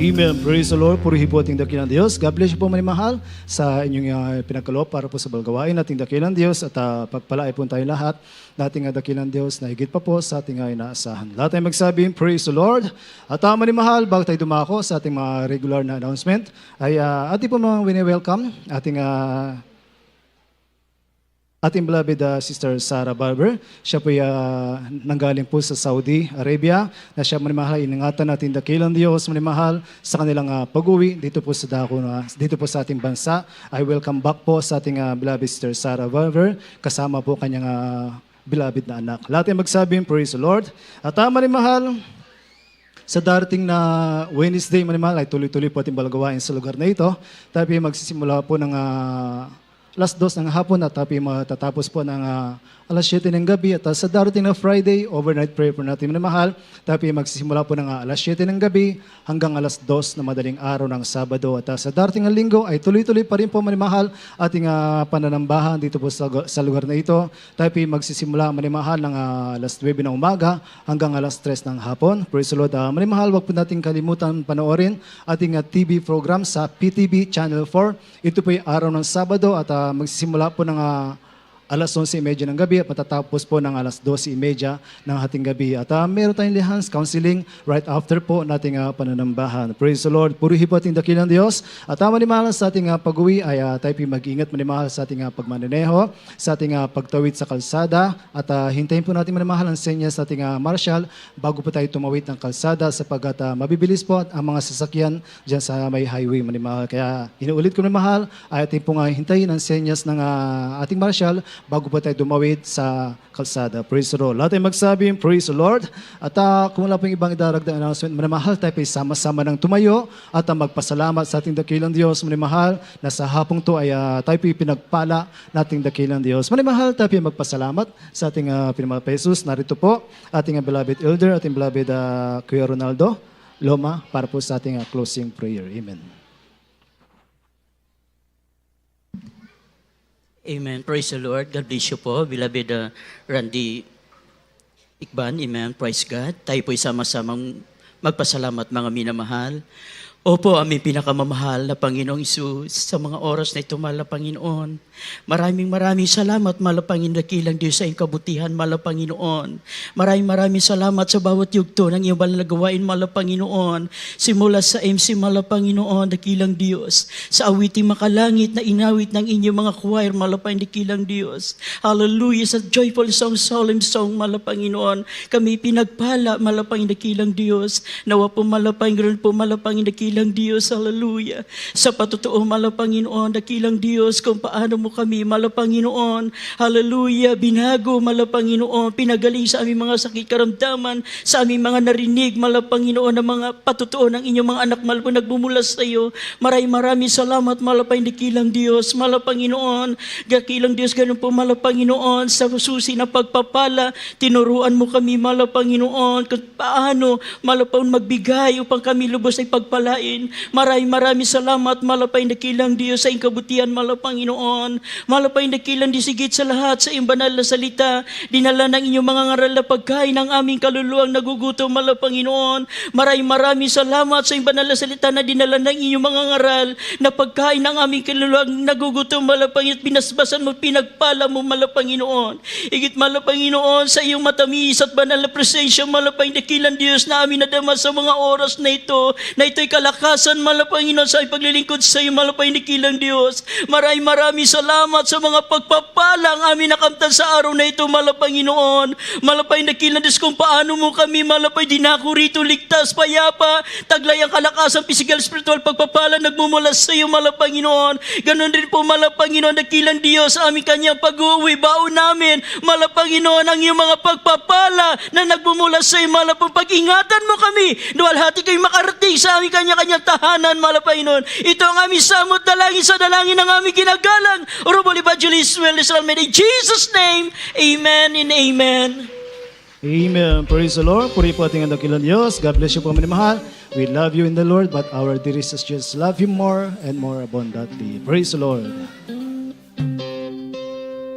Amen. Praise the Lord. Purihin po ating dakilang Diyos. God bless you po manimahal sa inyong pinagkaloob para po sa balgawain ating dakilang Diyos at pagpalaay po tayo lahat na ating dakilang Diyos na higit pa po sa ating inaasahan. Lahat tayo magsabing, praise the Lord. At manimahal, bago tayo dumako sa ating mga regular na announcement, ay ating po mga wini-welcome ating beloved Sister Sarah Barber. Siya po nanggaling po sa Saudi Arabia na siya manimahal iningatan natin dakilang Diyos manimahal sa kanilang pag-uwi dito po sa dito po sa ating bansa. I welcome back po sa ating beloved Sister Sarah Barber kasama po kanyang beloved na anak. Lahat ay magsabing praise the Lord. At manimahal, sa darating na Wednesday manimahal ay tuloy-tuloy po ating balagawain sa lugar na ito. Tayo magsisimula po ng alas 2 ng hapon at matatapos po ng alas 7 ng gabi at sa darating na Friday, overnight prayer po natin minamahal. Tapi magsisimula po ng alas 7 ng gabi hanggang alas 2 na madaling araw ng Sabado. At sa darating na linggo ay tuloy-tuloy pa rin po minamahal ating pananambahan dito po sa lugar na ito. Tapi magsisimula minamahal ng alas 9 ng umaga hanggang alas 3 ng hapon. Praise the Lord. Minamahal, wag po natin kalimutan panoorin ating TV program sa PTV Channel 4. Ito po yung araw ng Sabado at magsisimula po ng alas 11:30 ng gabi at matatapos po ng alas 12:30 ng hating gabi. At meron tayong lihans, counseling right after po nating pananambahan. Praise the Lord. Purihin po ating dakilang Diyos. At manimahal sa ating pag-uwi ay tayo mag-ingat manimahal sa ating pagmaneho, sa ating pagtawid sa kalsada. At hintayin po natin manimahal ang senyas sa ating marshal bago po tayo tumawid ng kalsada sapagkat mabibilis po ang mga sasakyan dyan sa may highway manimahal. Kaya inuulit ko manimahal ay ating pong hintayin ang senyas ng ating marshal bago po tayo dumawid sa kalsada. Praise the Lord. Lahat ay magsabing, praise the Lord. At kung wala pong ibang idaragdag announcement, manimahal tayo ay sama-sama ng tumayo at magpasalamat sa ating dakilang Diyos. Manimahal na sa hapong to ay tayo ay pinagpala nating dakilang Diyos. Manimahal tayo ay magpasalamat sa ating pinamahal pa Jesus. Narito po ating beloved elder, ating beloved Kuya Ronaldo Loma para po sa ating closing prayer. Amen. Amen. Praise the Lord. God bless you po, beloved Randy Ikban. Amen. Praise God. Tayo po'y sama-samang magpasalamat mga minamahal. Opo, aming pinakamamahal na Panginoong Isus, sa mga oras na ito, mahal na Panginoon. Maraming salamat, mahal na Panginoon, dakilang Diyos sa iyong kabutihan, mahal na Panginoon. Maraming salamat sa bawat yugto ng iyong banal na gawain, mahal na Panginoon. Simula sa MC, mahal na Panginoon, dakilang Diyos. Sa awiting makalangit na inawit ng inyong mga choir, mahal na Panginoon, dakilang Diyos. Hallelujah, sa joyful song, solemn song, mahal na Panginoon. Kami pinagpala, mahal na Panginoon, dakilang Diyos. Nawa po, mahal na Panginoon, mahal na Panginoon, dakilang Diyos, hallelujah. Sa patotoo, mahal na Panginoon, dakilang Diyos, kung paano mo kami, mahal na Panginoon, hallelujah, binago, mahal na Panginoon, pinagaling sa aming mga sakit karamdaman, sa aming mga narinig, mahal na Panginoon, ng mga patotoo ng inyong mga anak, mahal po, nagbumula sa iyo. Maraming salamat, mahal na Panginoon, dakilang Diyos, mahal na Panginoon, dakilang Diyos, ganun po, mahal na Panginoon, sa susi na pagpapala, tinuruan mo kami, mahal na Panginoon, kung paano, mahal na Panginoon, magbigay upang kami lubos ay pagpalain. Maraming salamat, mahal na Panginoon, dakilang Diyos, sa iyong kabutihan, mahal na Panginoon. Mahal na Panginoon, dakilang Diyos, higit sa lahat, sa iyong banal na salita, dinala ng inyong mga ngaral na pagkain ng aming kaluluwang nagugutom, mahal na Panginoon. Maraming salamat sa iyong banal na salita na dinala ng inyong mga ngaral na pagkain ng aming kaluluwang nagugutom, mahal na Panginoon. Pinasbasan mo, pinagpala mo, mahal na Panginoon. Higit, mahal na Panginoon, sa iyong matamis at banal na presensya, mahal na Panginoon, dakilang Diyos, na amin nadama sa mga oras na ito'y kalakasan, mahal na Panginoon, sa paglilingkod sa iyo, mahal na Panginoon, dakilang Diyos. Maraming salamat sa mga pagpapalang amin nakamtan sa araw na ito, mahal na Panginoon. Mahal na Panginoon, dakilang Diyos, kung paano mo kami, mahal na Panginoon, dinako rito, ligtas, payapa, taglay ang kalakasan, physical, spiritual, pagpapala, nagmumula sa iyo, mahal na Panginoon. Ganon rin po, mahal na Panginoon, dakilang Diyos, aming kanyang pag-uwi, baon namin, mahal na Panginoon, ang iyong mga pagpapala na nagbumula sa iyo, mahal na Panginoon, pag-ingatan mo kami, duwalhati kayo makarating sa aming kanya-kanyang tahanan, mahal na Panginoon. Ito ang aming samot dalangin sa dalangin ng aming ginagalang. Urubol Evangelist Well Israel, in Jesus' name, amen and amen. Amen. Praise the Lord. Puri po ating dakilang Diyos. God bless you po minamahal. We love you in the Lord, but our dear sisters just love you more and more abundantly. Praise the Lord.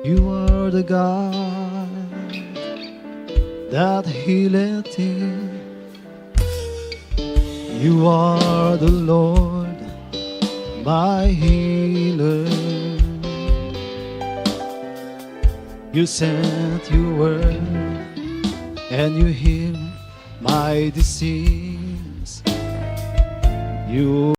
You are the God that healeth thee. You are the Lord, my healer. You sent your word and you healed my disease. You